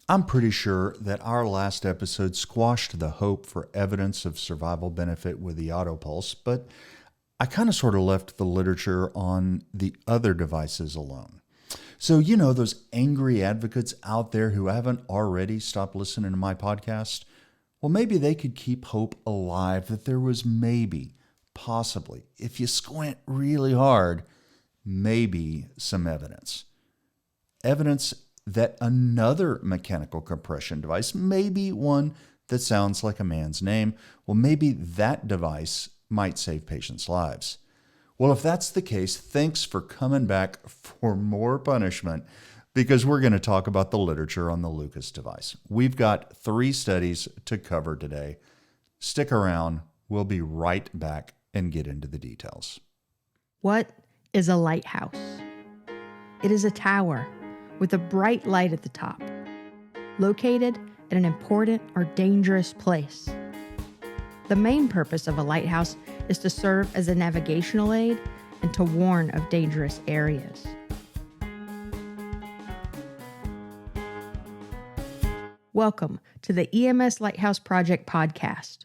I'm pretty sure that our last episode squashed the hope for evidence of survival benefit with the AutoPulse, but I kind of sort of left the literature on the other devices alone. So, those angry advocates out there who haven't already stopped listening to my podcast, well, maybe they could keep hope alive that there was maybe, possibly, if you squint really hard, maybe some evidence. Evidence that another mechanical compression device, maybe one that sounds like a man's name, well, maybe that device might save patients' lives. Well, if that's the case, thanks for coming back for more punishment, because we're going to talk about the literature on the Lucas device. We've got 3 studies to cover today. Stick around. We'll be right back and get into the details. What is a lighthouse? It is a tower with a bright light at the top, located at an important or dangerous place. The main purpose of a lighthouse is to serve as a navigational aid and to warn of dangerous areas. Welcome to the EMS Lighthouse Project podcast,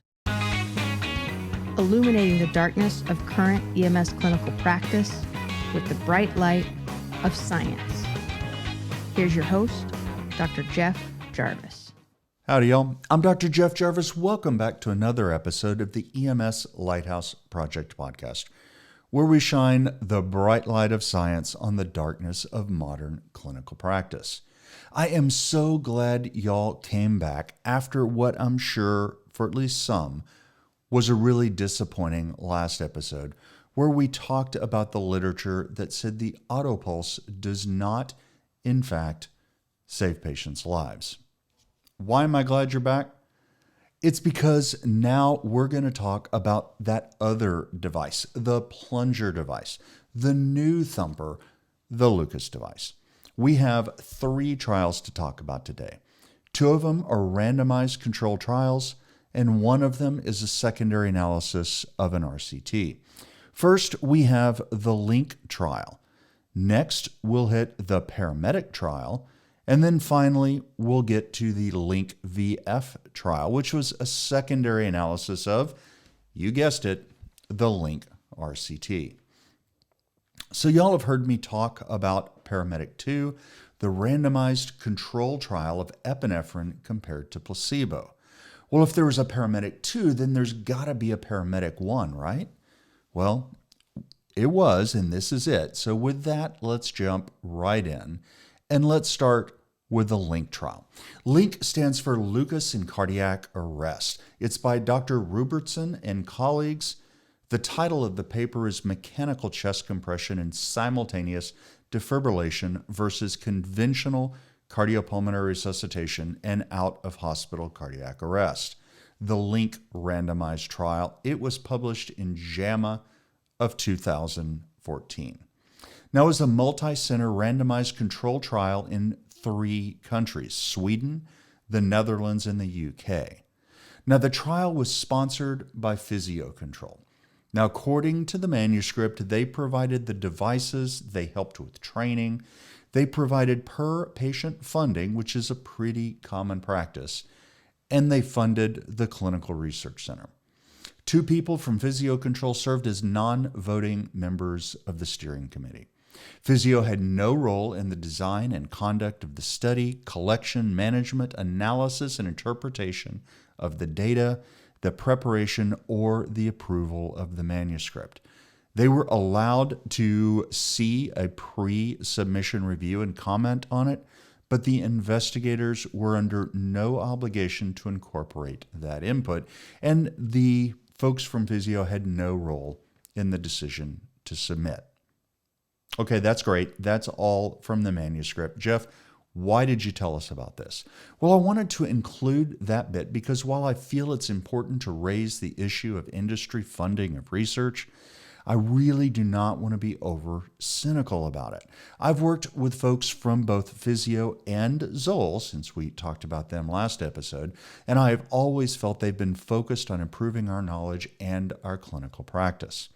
illuminating the darkness of current EMS clinical practice with the bright light of science. Here's your host, Dr. Jeff Jarvis. Howdy, y'all. I'm Dr. Jeff Jarvis. Welcome back to another episode of the EMS Lighthouse Project podcast, where we shine the bright light of science on the darkness of modern clinical practice. I am so glad y'all came back after what I'm sure, for at least some, was a really disappointing last episode, where we talked about the literature that said the AutoPulse does not, in fact, save patients' lives. Why am I glad you're back? It's because now we're going to talk about that other device, the plunger device, the new thumper, the Lucas device. We have 3 trials to talk about today. 2 of them are randomized controlled trials, and 1 of them is a secondary analysis of an RCT. First, we have the LINC trial. Next, we'll hit the PARAMEDIC trial. And then finally, we'll get to the LINC VF trial, which was a secondary analysis of, you guessed it, the LINC RCT. So y'all have heard me talk about PARAMEDIC 2, the randomized controlled trial of epinephrine compared to placebo. Well, if there was a PARAMEDIC 2, then there's got to be a PARAMEDIC 1, right? Well, it was, and this is it. So with that, let's jump right in, and let's start with the LINC trial. LINC stands for Lucas in Cardiac Arrest. It's by Dr. Rubertsson and colleagues. The title of the paper is Mechanical Chest Compression and Simultaneous Defibrillation versus Conventional Cardiopulmonary Resuscitation and Out-of-Hospital Cardiac Arrest. The LINC randomized trial. It was published in JAMA of 2014. Now, it was a multi-center randomized controlled trial in 3 countries, Sweden, the Netherlands, and the UK. Now, the trial was sponsored by Physio-Control. Now, according to the manuscript, they provided the devices, they helped with training, they provided per-patient funding, which is a pretty common practice, and they funded the Clinical Research Center. 2 people from Physio-Control served as non-voting members of the steering committee. Physio had no role in the design and conduct of the study, collection, management, analysis, and interpretation of the data, the preparation, or the approval of the manuscript. They were allowed to see a pre-submission review and comment on it, but the investigators were under no obligation to incorporate that input, and the folks from Physio had no role in the decision to submit. Okay, that's great. That's all from the manuscript. Jeff, why did you tell us about this? Well, I wanted to include that bit because while I feel it's important to raise the issue of industry funding of research, I really do not want to be over cynical about it. I've worked with folks from both Physio and Zoll, since we talked about them last episode, and I have always felt they've been focused on improving our knowledge and our clinical practice.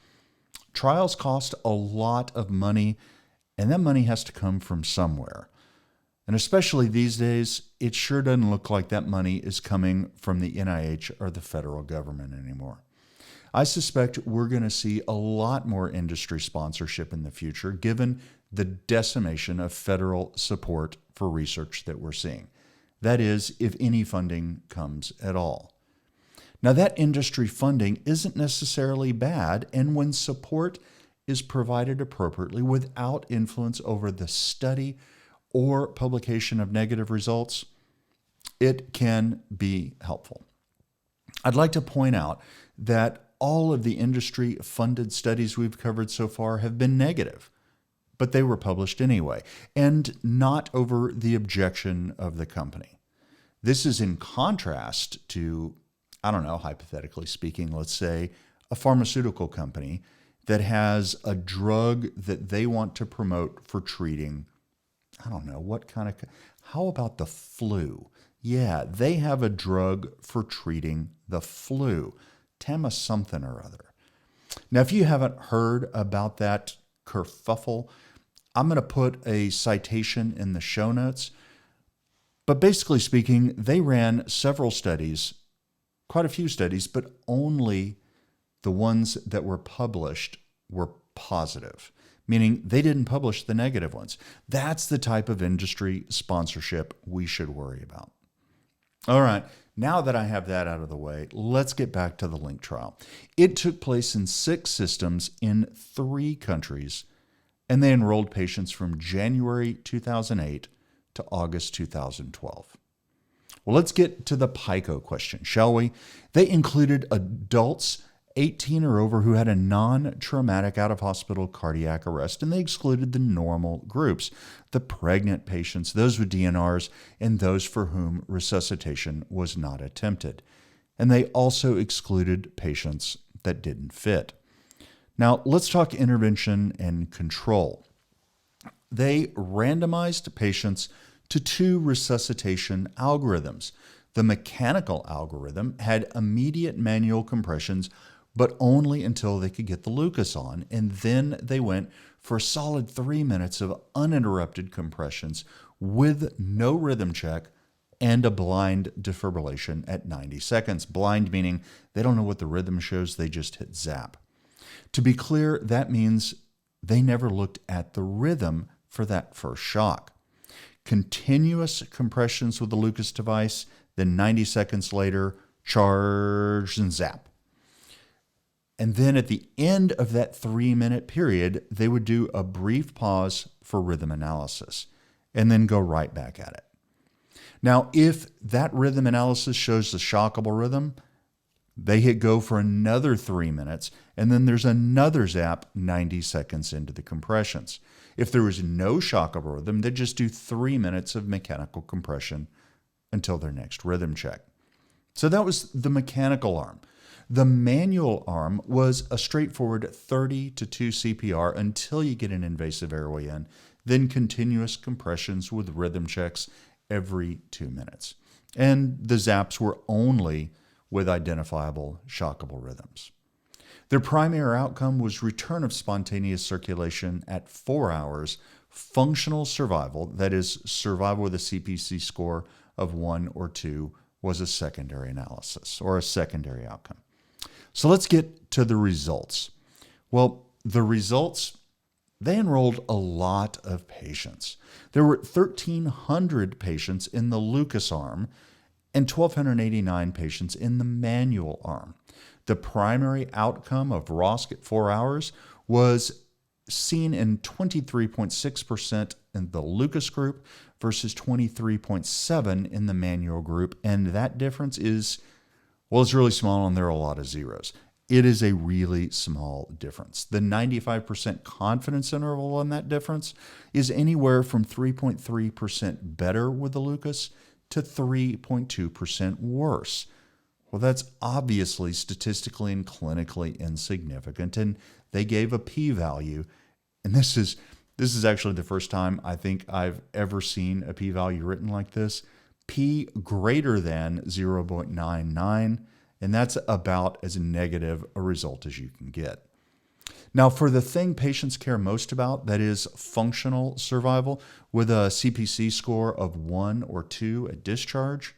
Trials cost a lot of money, and that money has to come from somewhere. And especially these days, it sure doesn't look like that money is coming from the NIH or the federal government anymore. I suspect we're going to see a lot more industry sponsorship in the future, given the decimation of federal support for research that we're seeing. That is, if any funding comes at all. Now, that industry funding isn't necessarily bad, and when support is provided appropriately without influence over the study or publication of negative results, it can be helpful. I'd like to point out that all of the industry-funded studies we've covered so far have been negative, but they were published anyway, and not over the objection of the company. This is in contrast to, hypothetically speaking, let's say a pharmaceutical company that has a drug that they want to promote for treating, how about the flu? Yeah, they have a drug for treating the flu, Tama something or other. Now, if you haven't heard about that kerfuffle, I'm going to put a citation in the show notes. But basically speaking, they ran several studies, quite a few studies, but only the ones that were published were positive, meaning they didn't publish the negative ones. That's the type of industry sponsorship we should worry about. All right, now that I have that out of the way, let's get back to the LINC trial. It took place in 6 systems in 3 countries, and they enrolled patients from January 2008 to August 2012. Well, let's get to the PICO question, shall we? They included adults 18 or over who had a non-traumatic out-of-hospital cardiac arrest, and they excluded the normal groups, the pregnant patients, those with DNRs, and those for whom resuscitation was not attempted. And they also excluded patients that didn't fit. Now, let's talk intervention and control. They randomized patients to 2 resuscitation algorithms. The mechanical algorithm had immediate manual compressions, but only until they could get the Lucas on, and then they went for a solid 3 minutes of uninterrupted compressions with no rhythm check and a blind defibrillation at 90 seconds. Blind meaning they don't know what the rhythm shows, they just hit zap. To be clear, that means they never looked at the rhythm for that first shock. Continuous compressions with the Lucas device, then 90 seconds later, charge and zap. And then at the end of that 3-minute period, they would do a brief pause for rhythm analysis and then go right back at it. Now, if that rhythm analysis shows the shockable rhythm, they hit go for another 3 minutes, and then there's another zap 90 seconds into the compressions. If there was no shockable rhythm, they'd just do 3 minutes of mechanical compression until their next rhythm check. So that was the mechanical arm. The manual arm was a straightforward 30 to 2 CPR until you get an invasive airway in, then continuous compressions with rhythm checks every 2 minutes. And the zaps were only with identifiable shockable rhythms. Their primary outcome was return of spontaneous circulation at 4 hours, functional survival, that is, survival with a CPC score of 1 or 2, was a secondary analysis or a secondary outcome. So let's get to the results. Well, the results, they enrolled a lot of patients. There were 1,300 patients in the Lucas arm and 1,289 patients in the manual arm. The primary outcome of ROSC at 4 hours was seen in 23.6% in the Lucas group versus 23.7% in the manual group. And that difference is, it's really small, and there are a lot of zeros. It is a really small difference. The 95% confidence interval on that difference is anywhere from 3.3% better with the Lucas to 3.2% worse. Well, that's obviously statistically and clinically insignificant, and they gave a p-value. And this is actually the first time I think I've ever seen a p-value written like this. P greater than 0.99, and that's about as negative a result as you can get. Now, for the thing patients care most about, that is functional survival, with a CPC score of 1 or 2 at discharge,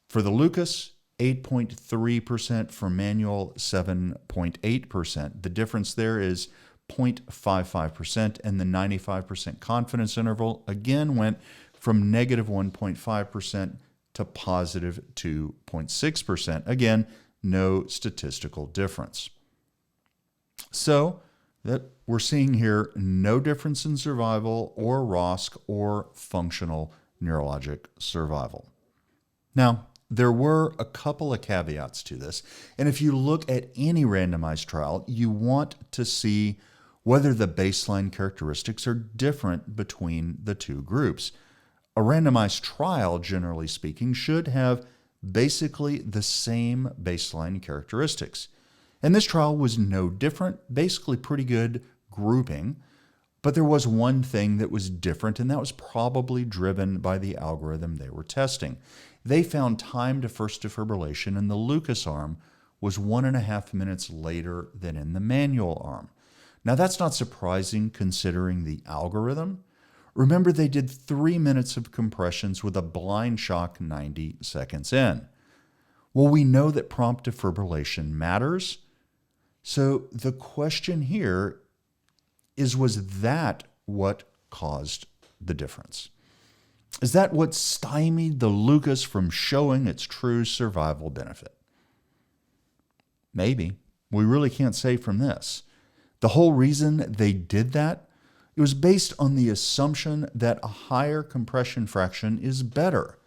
for the Lucas, 8.3%, for manual, 7.8%. The difference there is 0.55%, and the 95% confidence interval again went from negative 1.5% to positive 2.6%. Again, no statistical difference. So that we're seeing here no difference in survival or ROSC or functional neurologic survival. Now, there were a couple of caveats to this, and if you look at any randomized trial, you want to see whether the baseline characteristics are different between the two groups. A randomized trial, generally speaking, should have basically the same baseline characteristics. And this trial was no different, basically pretty good grouping, but there was one thing that was different, and that was probably driven by the algorithm they were testing. They found time to first defibrillation in the Lucas arm was 1.5 minutes later than in the manual arm. Now that's not surprising considering the algorithm. Remember, they did 3 minutes of compressions with a blind shock 90 seconds in. Well, we know that prompt defibrillation matters. So the question here is, was that what caused the difference? Is that what stymied the Lucas from showing its true survival benefit? Maybe. We really can't say from this. The whole reason they did that, it was based on the assumption that a higher compression fraction is better.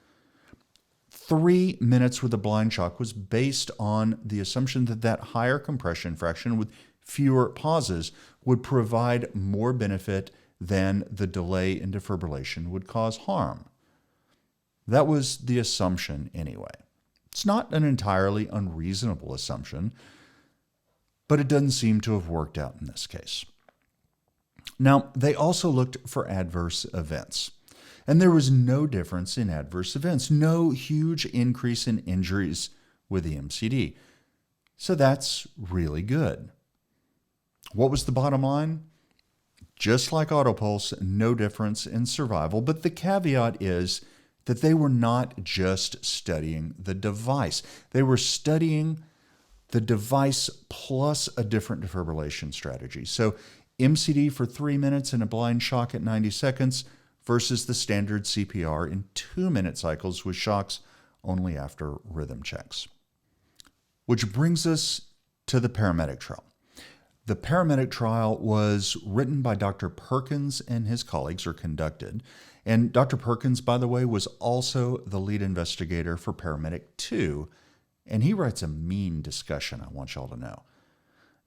3 minutes with a blind shock was based on the assumption that that higher compression fraction with fewer pauses would provide more benefit than the delay in defibrillation would cause harm. That was the assumption anyway. It's not an entirely unreasonable assumption, but it doesn't seem to have worked out in this case. Now, they also looked for adverse events, and there was no difference in adverse events, no huge increase in injuries with the MCD. So that's really good. What was the bottom line? Just like AutoPulse, no difference in survival, but the caveat is that they were not just studying the device. They were studying the device plus a different defibrillation strategy. So MCD for 3 minutes and a blind shock at 90 seconds versus the standard CPR in 2-minute cycles with shocks only after rhythm checks. Which brings us to the PARAMEDIC trial. The PARAMEDIC trial was written by Dr. Perkins and his colleagues, or conducted. And Dr. Perkins, by the way, was also the lead investigator for PARAMEDIC 2, and he writes a mean discussion, I want y'all to know.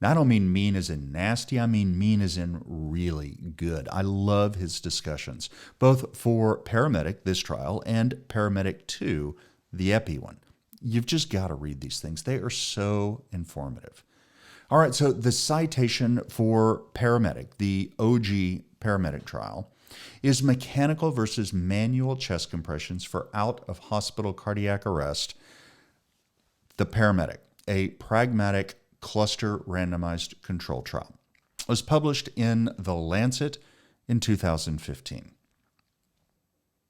Now, I don't mean mean as in nasty, I mean mean as in really good. I love his discussions, both for PARAMEDIC, this trial, and PARAMEDIC 2, the epi one. You've just got to read these things. They are so informative. All right, so the citation for PARAMEDIC, the OG PARAMEDIC trial, is mechanical versus manual chest compressions for out-of-hospital cardiac arrest, the PARAMEDIC, a pragmatic cluster randomized control trial. It was published in The Lancet in 2015.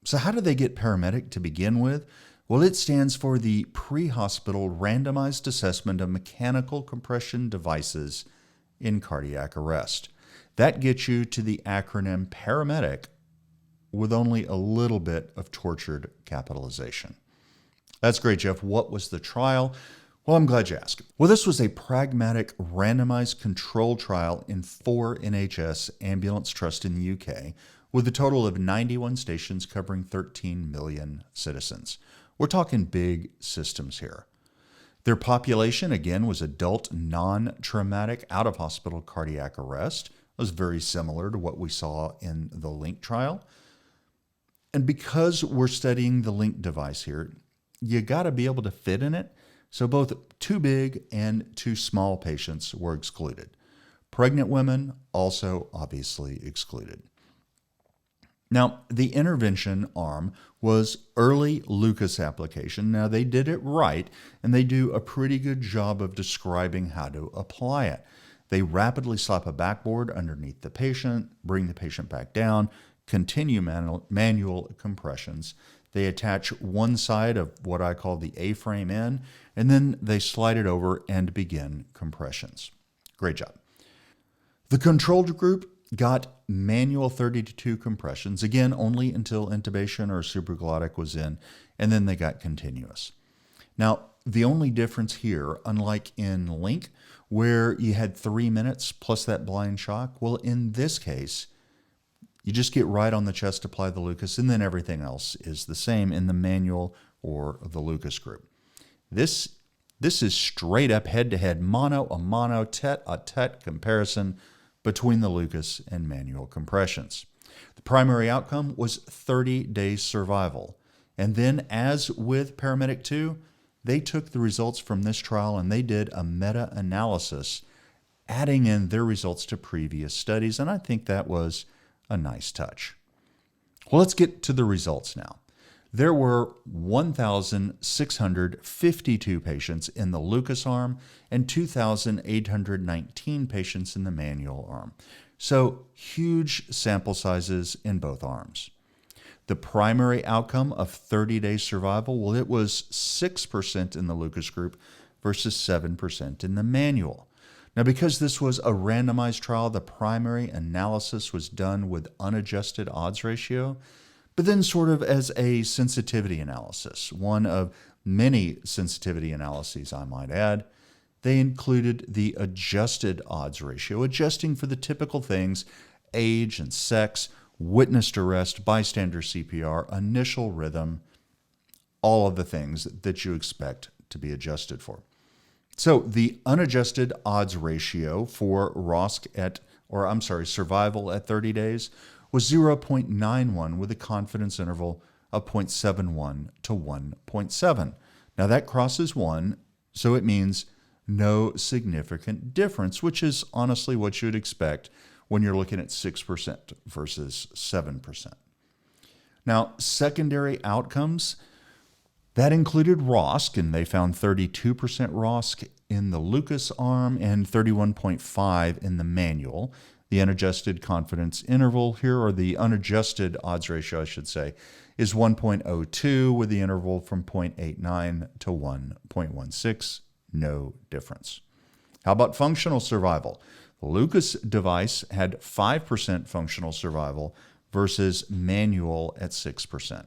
So how did they get PARAMEDIC to begin with? Well, it stands for the Pre-Hospital Randomized Assessment of Mechanical Compression Devices in Cardiac Arrest. That gets you to the acronym PARAMEDIC with only a little bit of tortured capitalization. That's great, Jeff. What was the trial? Well, I'm glad you asked. Well, this was a pragmatic randomized control trial in 4 NHS ambulance trusts in the UK with a total of 91 stations covering 13 million citizens. We're talking big systems here. Their population, again, was adult, non-traumatic, out-of-hospital cardiac arrest. It was very similar to what we saw in the LINC trial. And because we're studying the LINC device here, you got to be able to fit in it. So both too big and too small patients were excluded. Pregnant women also obviously excluded. Now, the intervention arm was early Lucas application. Now, they did it right, and they do a pretty good job of describing how to apply it. They rapidly slap a backboard underneath the patient, bring the patient back down, continue manual compressions. They attach one side of what I call the A-frame in, and then they slide it over and begin compressions. Great job. The controlled group got manual 32 compressions, again, only until intubation or supraglottic was in, and then they got continuous. Now, the only difference here, unlike in LINC, where you had 3 minutes plus that blind shock, well, in this case, you just get right on the chest, apply the Lucas, and then everything else is the same in the manual or the Lucas group. This is straight up head-to-head mono a mono, tet a tet comparison between the Lucas and manual compressions. The primary outcome was 30 days survival. And then, as with Paramedic 2, they took the results from this trial and they did a meta-analysis, adding in their results to previous studies, and I think that was a nice touch. Well, let's get to the results now. There were 1,652 patients in the Lucas arm and 2,819 patients in the manual arm. So huge sample sizes in both arms. The primary outcome of 30 days survival, well, it was 6% in the Lucas group versus 7% in the manual. Now, because this was a randomized trial, the primary analysis was done with unadjusted odds ratio, but then sort of as a sensitivity analysis, one of many sensitivity analyses, I might add. They included the adjusted odds ratio, adjusting for the typical things, age and sex, witnessed arrest, bystander CPR, initial rhythm, all of the things that you expect to be adjusted for. So the unadjusted odds ratio for survival at 30 days was 0.91 with a confidence interval of 0.71 to 1.7. Now that crosses 1, so it means no significant difference, which is honestly what you'd expect when you're looking at 6% versus 7%. Now, secondary outcomes, that included ROSC, and they found 32% ROSC in the Lucas arm and 31.5 in the manual. The unadjusted confidence interval here, or the unadjusted odds ratio, I should say, is 1.02 with the interval from 0.89 to 1.16. No difference. How about functional survival? The Lucas device had 5% functional survival versus manual at 6%.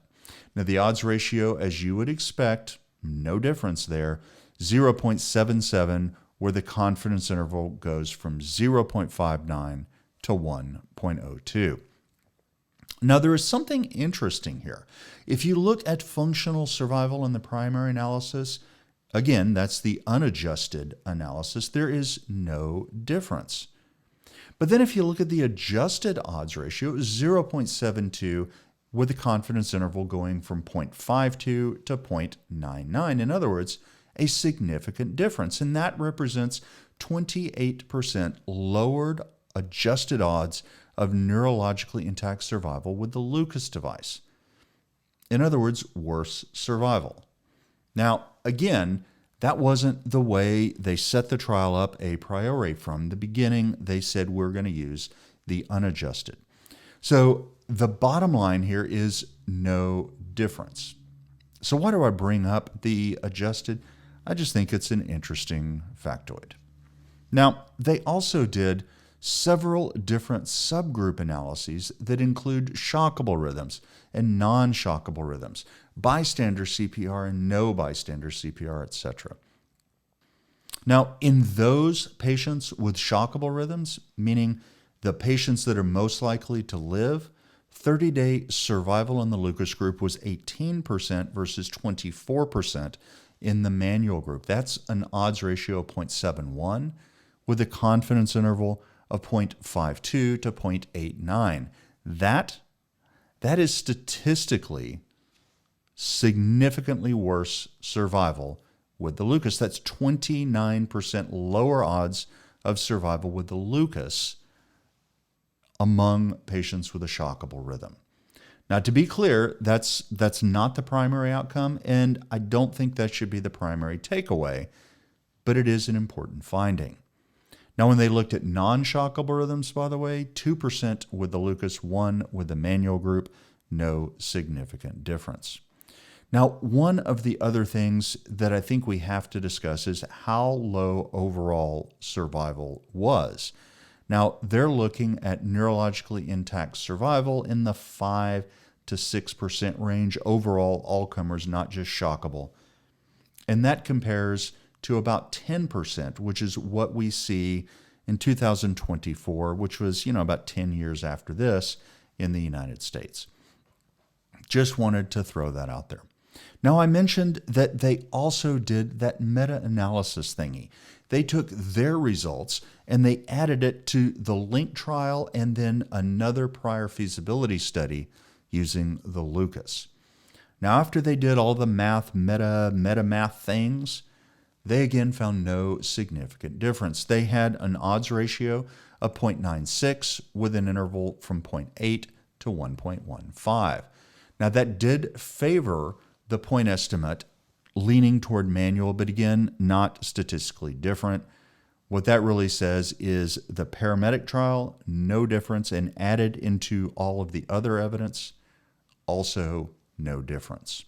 Now, the odds ratio, as you would expect, no difference there, 0.77, where the confidence interval goes from 0.59 to 1.02. Now, there is something interesting here. If you look at functional survival in the primary analysis, again, that's the unadjusted analysis, there is no difference. But then if you look at the adjusted odds ratio, it was 0.72 with the confidence interval going from 0.52 to 0.99. In other words, a significant difference. And that represents 28% lowered adjusted odds of neurologically intact survival with the Lucas device. In other words, worse survival. Now, again, that wasn't the way they set the trial up a priori. From the beginning, they said we're going to use the unadjusted. So the bottom line here is no difference. So why do I bring up the adjusted? I just think it's an interesting factoid. Now, they also did several different subgroup analyses that include shockable rhythms and non-shockable rhythms, bystander CPR and no bystander CPR, etc. Now, in those patients with shockable rhythms, meaning the patients that are most likely to live, 30-day survival in the Lucas group was 18% versus 24% in the manual group. That's an odds ratio of 0.71 with a confidence interval of 0.52 to 0.89. That is statistically significantly worse survival with the Lucas. That's 29% lower odds of survival with the Lucas among patients with a shockable rhythm. Now, to be clear, that's not the primary outcome, and I don't think that should be the primary takeaway, but it is an important finding. Now, when they looked at non-shockable rhythms, by the way, 2% with the Lucas, 1 with the manual group, no significant difference. Now, one of the other things that I think we have to discuss is how low overall survival was. Now, they're looking at neurologically intact survival in the 5 to 6% range overall, all comers, not just shockable. And that compares to about 10%, which is what we see in 2024, which was, about 10 years after this in the United States. Just wanted to throw that out there. Now, I mentioned that they also did that meta-analysis thingy. They took their results and they added it to the LINC trial and then another prior feasibility study using the Lucas. Now, after they did all the meta-math things, they again found no significant difference. They had an odds ratio of 0.96 with an interval from 0.8 to 1.15. Now, that did favor the point estimate leaning toward manual, but again, not statistically different. What that really says is the paramedic trial, no difference, and added into all of the other evidence, also no difference.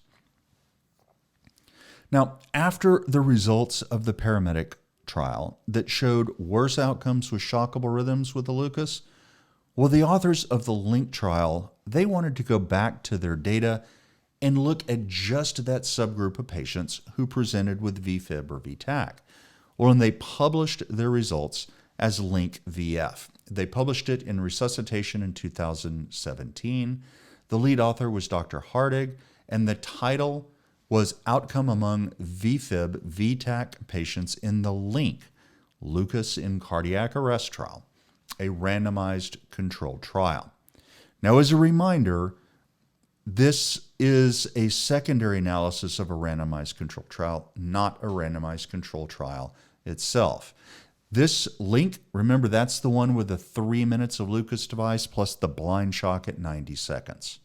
Now, after the results of the paramedic trial that showed worse outcomes with shockable rhythms with the Lucas, well, the authors of the LINC trial, they wanted to go back to their data and look at just that subgroup of patients who presented with VFib or VTAC. Well, and they published their results as LINC VF. They published it in Resuscitation in 2017. The lead author was Dr. Hardig, and the title was Outcome Among VFib VTAC Patients in the LINC, Lucas in Cardiac Arrest Trial, a randomized controlled trial. Now, as a reminder, this is a secondary analysis of a randomized controlled trial, not a randomized controlled trial itself. This LINC, remember, that's the one with the 3 minutes of Lucas device plus the blind shock at 90 seconds.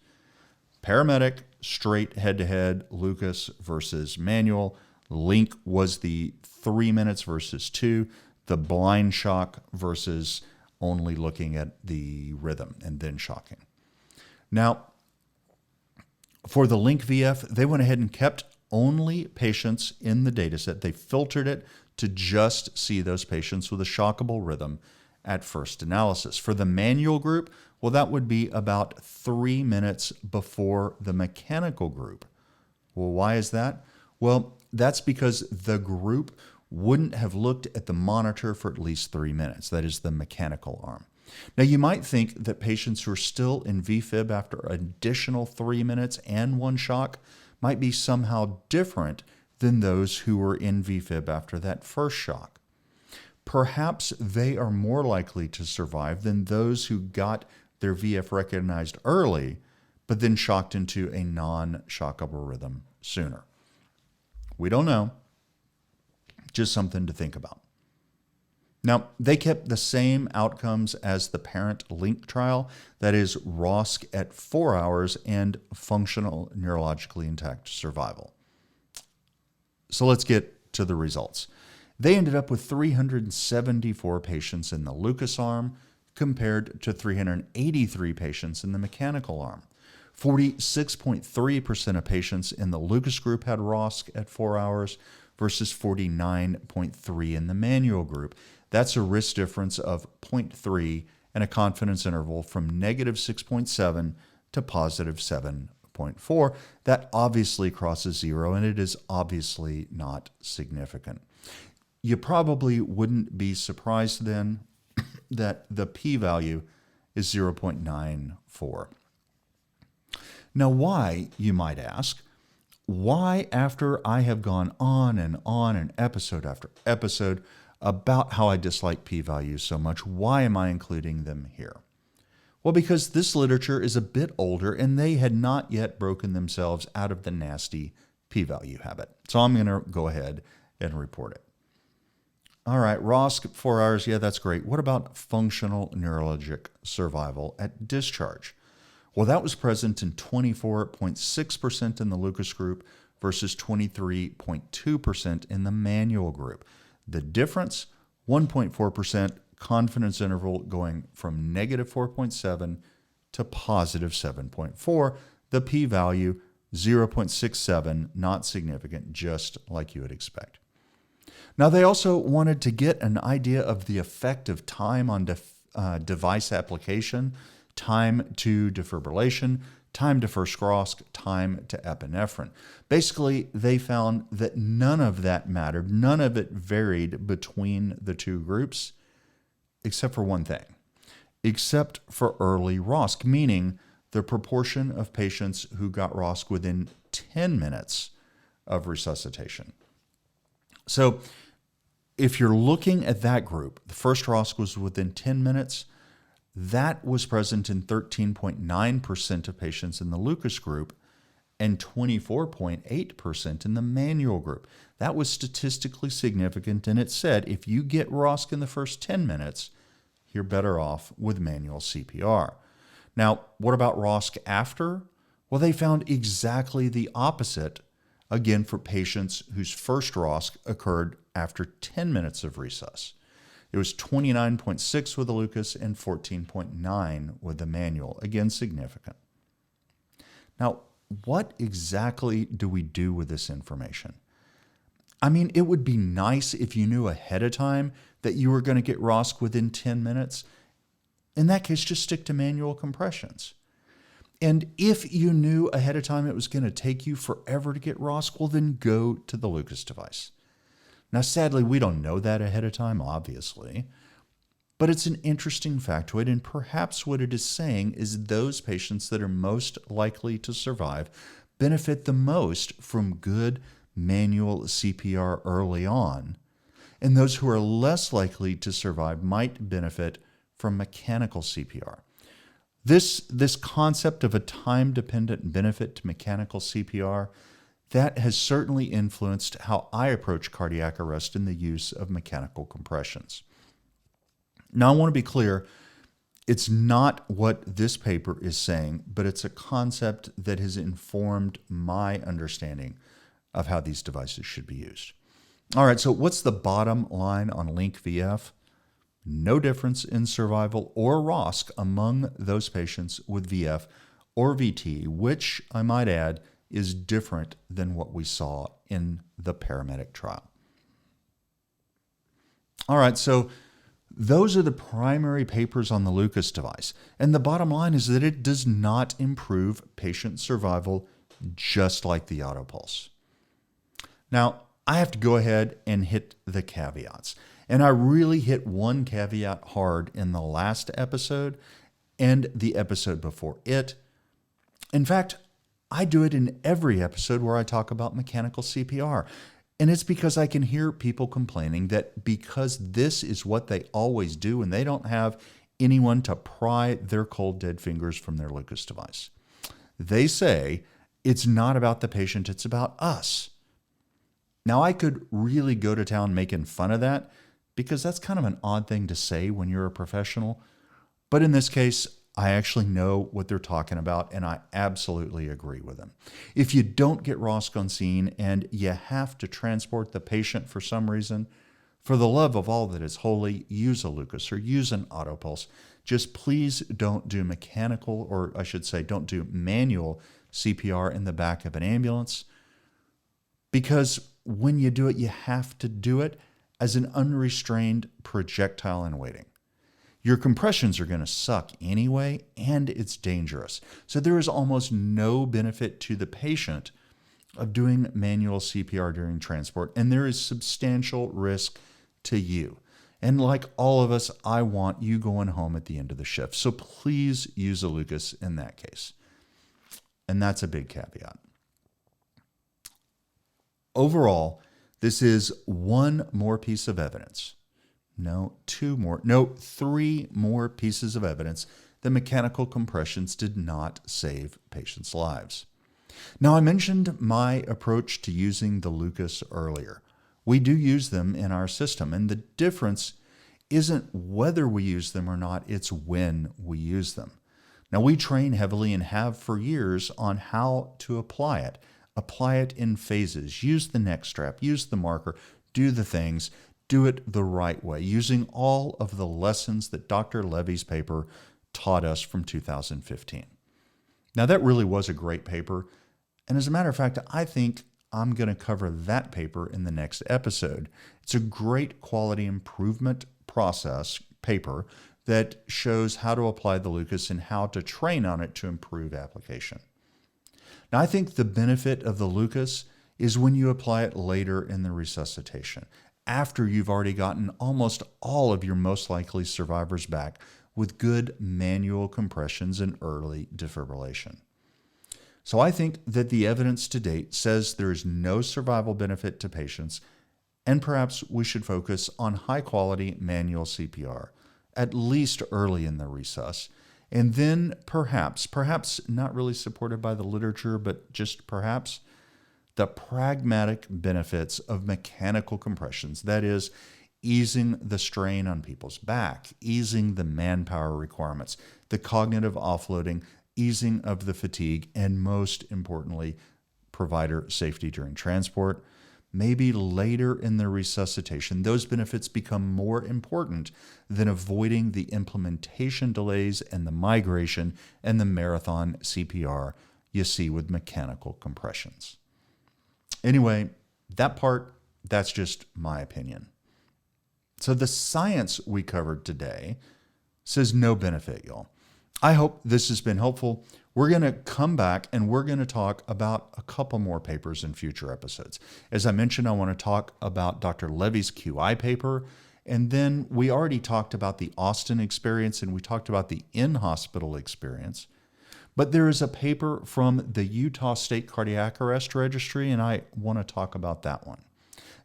Paramedic, straight head-to-head, Lucas versus manual. LINC was the 3 minutes versus 2, the blind shock versus only looking at the rhythm and then shocking. Now, for the LINC VF, they went ahead and kept only patients in the dataset. They filtered it to just see those patients with a shockable rhythm at first analysis. For the manual group, well, that would be about 3 minutes before the mechanical group. Well, why is that? Well, that's because the group wouldn't have looked at the monitor for at least 3 minutes. That is the mechanical arm. Now, you might think that patients who are still in VFib after additional 3 minutes and 1 shock might be somehow different than those who were in VFib after that first shock. Perhaps they are more likely to survive than those who got their VF recognized early, but then shocked into a non-shockable rhythm sooner. We don't know. Just something to think about. Now, they kept the same outcomes as the parent LINC trial, that is ROSC at 4 hours and functional neurologically intact survival. So let's get to the results. They ended up with 374 patients in the Lucas arm compared to 383 patients in the mechanical arm. 46.3% of patients in the Lucas group had ROSC at 4 hours versus 49.3% in the manual group. That's a risk difference of 0.3 and a confidence interval from negative 6.7 to positive 7.4. That obviously crosses 0, and it is obviously not significant. You probably wouldn't be surprised then that the p-value is 0.94. Now, why, you might ask, why, after I have gone on and episode after episode about how I dislike p-values so much, why am I including them here? Well, because this literature is a bit older and they had not yet broken themselves out of the nasty p-value habit. So I'm going to go ahead and report it. All right, ROSC 4 hours, yeah, that's great. What about functional neurologic survival at discharge? Well, that was present in 24.6% in the Lucas group versus 23.2% in the manual group. The difference 1.4% confidence interval going from negative 4.7 to positive 7.4. The p-value 0.67, not significant, just like you would expect. Now, they also wanted to get an idea of the effect of time on device application, time to defibrillation, time to first ROSC, time to epinephrine. Basically, they found that none of that mattered. None of it varied between the two groups, except for one thing, except for early ROSC, meaning the proportion of patients who got ROSC within 10 minutes of resuscitation. So if you're looking at that group, the first ROSC was within 10 minutes. That was present in 13.9% of patients in the Lucas group and 24.8% in the manual group. That was statistically significant, and it said if you get ROSC in the first 10 minutes, you're better off with manual CPR. Now, what about ROSC after? Well, they found exactly the opposite, again, for patients whose first ROSC occurred after 10 minutes of resus. It was 29.6 with the Lucas and 14.9 with the manual. Again, significant. Now, what exactly do we do with this information? I mean, it would be nice if you knew ahead of time that you were going to get ROSC within 10 minutes. In that case, just stick to manual compressions. And if you knew ahead of time it was going to take you forever to get ROSC, well, then go to the Lucas device. Now, sadly, we don't know that ahead of time, obviously, but it's an interesting factoid, and perhaps what it is saying is those patients that are most likely to survive benefit the most from good manual CPR early on, and those who are less likely to survive might benefit from mechanical CPR. This concept of a time-dependent benefit to mechanical CPR, that has certainly influenced how I approach cardiac arrest in the use of mechanical compressions. Now, I want to be clear, it's not what this paper is saying, but it's a concept that has informed my understanding of how these devices should be used. All right, so what's the bottom line on LINC VF? No difference in survival or ROSC among those patients with VF or VT, which I might add is different than what we saw in the paramedic trial. All right, so those are the primary papers on the Lucas device. And the bottom line is that it does not improve patient survival, just like the AutoPulse. Now, I have to go ahead and hit the caveats. And I really hit one caveat hard in the last episode and the episode before it. In fact, I do it in every episode where I talk about mechanical CPR. And it's because I can hear people complaining that because this is what they always do and they don't have anyone to pry their cold dead fingers from their Lucas device. They say it's not about the patient, it's about us. Now, I could really go to town making fun of that because that's kind of an odd thing to say when you're a professional. But in this case, I actually know what they're talking about, and I absolutely agree with them. If you don't get ROSC on scene and you have to transport the patient for some reason, for the love of all that is holy, use a Lucas or use an AutoPulse. Just please don't do mechanical, or I should say, don't do manual CPR in the back of an ambulance, because when you do it, you have to do it as an unrestrained projectile in waiting. Your compressions are going to suck anyway, and it's dangerous. So there is almost no benefit to the patient of doing manual CPR during transport, and there is substantial risk to you. And like all of us, I want you going home at the end of the shift. So please use a Lucas in that case. And that's a big caveat. Overall, this is one more piece of evidence. Three more pieces of evidence that mechanical compressions did not save patients' lives. Now, I mentioned my approach to using the Lucas earlier. We do use them in our system, and the difference isn't whether we use them or not, it's when we use them. Now, we train heavily and have for years on how to apply it. Apply it in phases. Use the neck strap, use the marker, do the things. do it the right way, using all of the lessons that Dr. Levy's paper taught us from 2015. Now, that really was a great paper. And as a matter of fact, I think I'm going to cover that paper in the next episode. It's a great quality improvement process paper that shows how to apply the Lucas and how to train on it to improve application. Now, I think the benefit of the Lucas is when you apply it later in the resuscitation, after you've already gotten almost all of your most likely survivors back with good manual compressions and early defibrillation. So I think that the evidence to date says there is no survival benefit to patients, and perhaps we should focus on high-quality manual CPR, at least early in the resus, and then perhaps not really supported by the literature, but just perhaps, the pragmatic benefits of mechanical compressions, that is, easing the strain on people's back, easing the manpower requirements, the cognitive offloading, easing of the fatigue, and most importantly, provider safety during transport. Maybe later in the resuscitation, those benefits become more important than avoiding the implementation delays and the migration and the marathon CPR you see with mechanical compressions. Anyway, that's just my opinion. So the science we covered today says no benefit, y'all. I hope this has been helpful. We're going to come back and we're going to talk about a couple more papers in future episodes. As I mentioned, I want to talk about Dr. Levy's QI paper. And then we already talked about the Austin experience and we talked about the in-hospital experience. But there is a paper from the Utah State Cardiac Arrest Registry, and I want to talk about that one.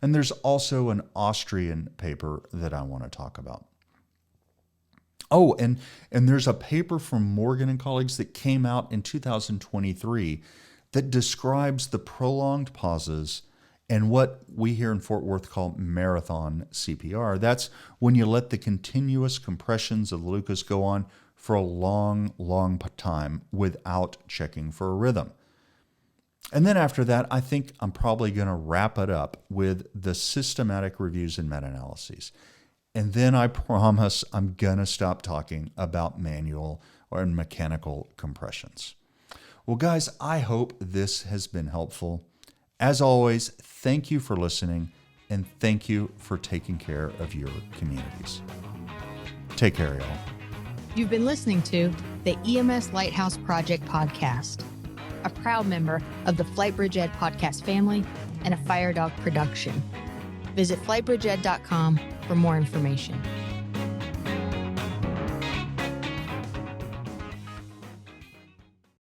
And there's also an Austrian paper that I want to talk about. Oh, and there's a paper from Morgan and colleagues that came out in 2023 that describes the prolonged pauses and what we here in Fort Worth call marathon CPR. That's when you let the continuous compressions of the Lucas go on for a long, long time without checking for a rhythm. And then after that, I think I'm probably going to wrap it up with the systematic reviews and meta-analyses. And then I promise I'm going to stop talking about manual or mechanical compressions. Well, guys, I hope this has been helpful. As always, thank you for listening and thank you for taking care of your communities. Take care, y'all. You've been listening to the EMS Lighthouse Project podcast, a proud member of the FlightBridge Ed podcast family and a Fire Dog production. Visit flightbridgeed.com for more information.